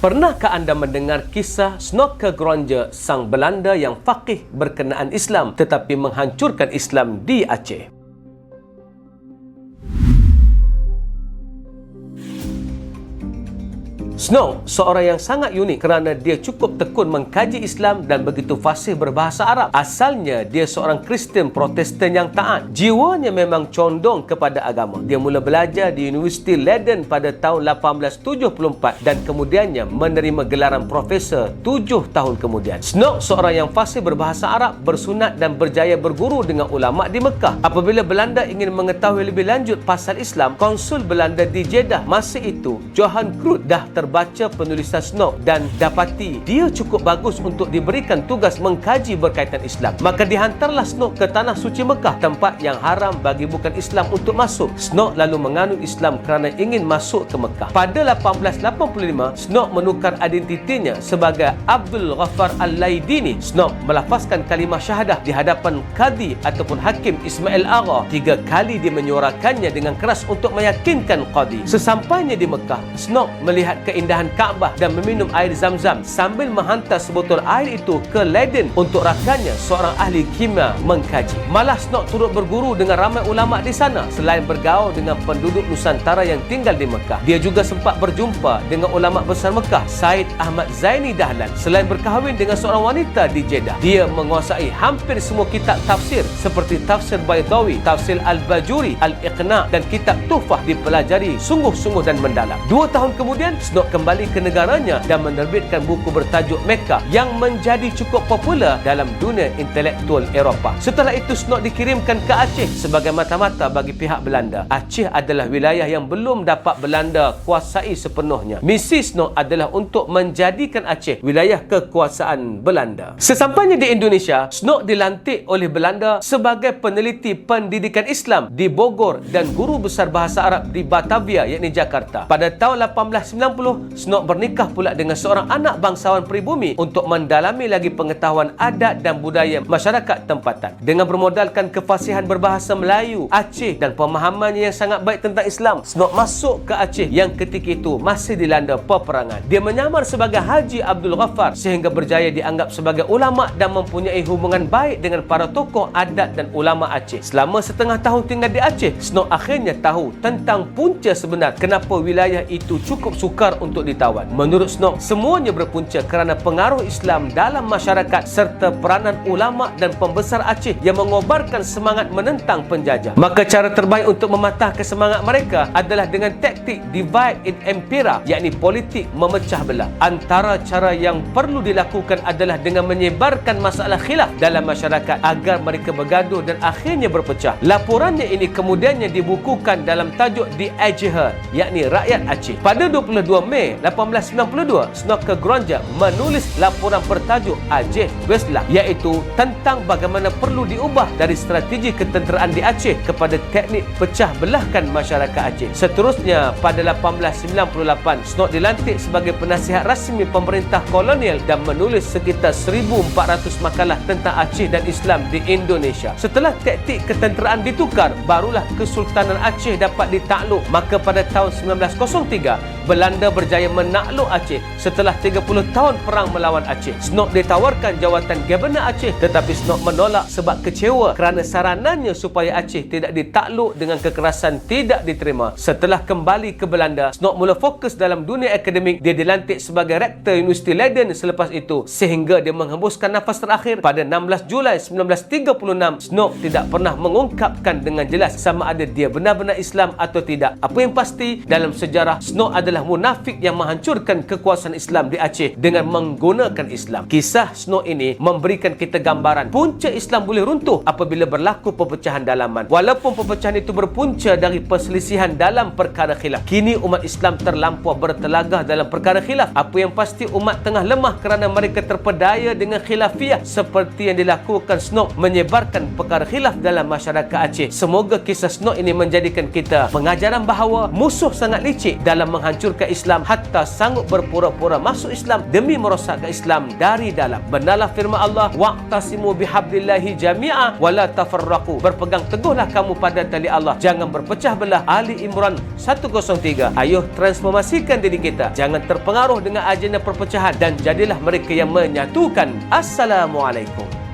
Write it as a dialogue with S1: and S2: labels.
S1: Pernahkah anda mendengar kisah Snoeke Gronje, sang Belanda yang faqih berkenaan Islam tetapi menghancurkan Islam di Aceh? Snoeke seorang yang sangat unik kerana dia cukup tekun mengkaji Islam dan begitu fasih berbahasa Arab. Asalnya, dia seorang Kristian Protestan yang taat. Jiwanya memang condong kepada agama. Dia mula belajar di Universiti Leiden pada tahun 1874 dan kemudiannya menerima gelaran profesor 7 tahun kemudian. Snoeke seorang yang fasih berbahasa Arab, bersunat dan berjaya berguru dengan ulama di Mekah. Apabila Belanda ingin mengetahui lebih lanjut pasal Islam, konsul Belanda di Jeddah masa itu, Johan Cruyff, dah baca penulisan Snoeke dan dapati dia cukup bagus untuk diberikan tugas mengkaji berkaitan Islam. Maka dihantarlah Snoeke ke tanah suci Mekah, tempat yang haram bagi bukan Islam untuk masuk. Snoeke lalu menganut Islam kerana ingin masuk ke Mekah. Pada 1885, Snoeke menukar identitinya sebagai Abdul Ghaffar Al-Laidini. Snoeke melafazkan kalimah syahadah di hadapan Qadhi ataupun Hakim Ismail Agha. 3 kali dia menyuarakannya dengan keras untuk meyakinkan Qadhi. Sesampainya di Mekah, Snoeke melihat keindahan Kaabah dan meminum air Zam-Zam sambil menghantar sebotol air itu ke Leiden untuk rakannya, seorang ahli kimia, mengkaji. Malah Snoeke turut berguru dengan ramai ulama di sana. Selain bergaul dengan penduduk Nusantara yang tinggal di Mekah, dia juga sempat berjumpa dengan ulama besar Mekah, Said Ahmad Zaini Dahlan. Selain berkahwin dengan seorang wanita di Jeddah, dia menguasai hampir semua kitab tafsir seperti Tafsir Baydawi, Tafsir Al-Bajuri, Al-Iqna' dan kitab Tuhfah dipelajari sungguh-sungguh dan mendalam. 2 tahun kemudian, Snoeke kembali ke negaranya dan menerbitkan buku bertajuk Mekah yang menjadi cukup popular dalam dunia intelektual Eropah. Setelah itu, Snoeke dikirimkan ke Aceh sebagai mata-mata bagi pihak Belanda. Aceh adalah wilayah yang belum dapat Belanda kuasai sepenuhnya. Misi Snoeke adalah untuk menjadikan Aceh wilayah kekuasaan Belanda. Sesampainya di Indonesia, Snoeke dilantik oleh Belanda sebagai peneliti pendidikan Islam di Bogor dan guru besar bahasa Arab di Batavia, yakni Jakarta. Pada tahun 1890, Snoeke bernikah pula dengan seorang anak bangsawan pribumi untuk mendalami lagi pengetahuan adat dan budaya masyarakat tempatan. Dengan bermodalkan kefasihan berbahasa Melayu Aceh dan pemahamannya yang sangat baik tentang Islam, Snoeke masuk ke Aceh yang ketika itu masih dilanda peperangan. Dia menyamar sebagai Haji Abdul Ghaffar sehingga berjaya dianggap sebagai ulama dan mempunyai hubungan baik dengan para tokoh adat dan ulama Aceh. Selama setengah tahun tinggal di Aceh, Snoeke akhirnya tahu tentang punca sebenar kenapa wilayah itu cukup sukar untuk ditawan. Menurut Snoeke, semuanya berpunca kerana pengaruh Islam dalam masyarakat serta peranan ulama dan pembesar Aceh yang mengobarkan semangat menentang penjajah. Maka cara terbaik untuk mematahkan semangat mereka adalah dengan taktik divide and impera, yakni politik memecah belah. Antara cara yang perlu dilakukan adalah dengan menyebarkan masalah khilaf dalam masyarakat agar mereka bergaduh dan akhirnya berpecah. Laporannya ini kemudiannya dibukukan dalam tajuk The Aceh, yakni Rakyat Aceh. Pada 22 Mei 1892, Snoeke Gronje menulis laporan bertajuk Aceh Beslah, iaitu tentang bagaimana perlu diubah dari strategi ketenteraan di Aceh kepada teknik pecah belahkan masyarakat Aceh. Seterusnya, pada 1898, Snoeke dilantik sebagai penasihat rasmi pemerintah kolonial dan menulis sekitar 1,400 makalah tentang Aceh dan Islam di Indonesia. Setelah taktik ketenteraan ditukar, barulah Kesultanan Aceh dapat ditakluk. Maka pada tahun 1903, Belanda berjaya menakluk Aceh setelah 30 tahun perang melawan Aceh. Snoeke ditawarkan jawatan Gubernur Aceh, tetapi Snoeke menolak sebab kecewa kerana saranannya supaya Aceh tidak ditakluk dengan kekerasan tidak diterima. Setelah kembali ke Belanda, Snoeke mula fokus dalam dunia akademik. Dia dilantik sebagai rektor Universiti Leiden selepas itu sehingga dia menghembuskan nafas terakhir. Pada 16 Julai 1936, Snoeke tidak pernah mengungkapkan dengan jelas sama ada dia benar-benar Islam atau tidak. Apa yang pasti, dalam sejarah, Snoeke adalah munafik yang menghancurkan kekuasaan Islam di Aceh dengan menggunakan Islam. Kisah Snoeke ini memberikan kita gambaran punca Islam boleh runtuh apabila berlaku perpecahan dalaman. Walaupun perpecahan itu berpunca dari perselisihan dalam perkara khilaf, kini umat Islam terlampau bertelagah dalam perkara khilaf. Apa yang pasti, umat tengah lemah kerana mereka terpedaya dengan khilafiyah seperti yang dilakukan Snoeke menyebarkan perkara khilaf dalam masyarakat Aceh. Semoga kisah Snoeke ini menjadikan kita pengajaran bahawa musuh sangat licik dalam menghancurkan menghancurkan Islam hatta sanggup berpura-pura masuk Islam demi merosakkan Islam dari dalam. Benarlah firman Allah, wa'tasimu bihablillahi jami'a wala tafarraqu. Berpegang teguhlah kamu pada tali Allah, jangan berpecah belah. Ali Imran 103. Ayuh transformasikan diri kita, jangan terpengaruh dengan agenda perpecahan dan jadilah mereka yang menyatukan. Assalamualaikum.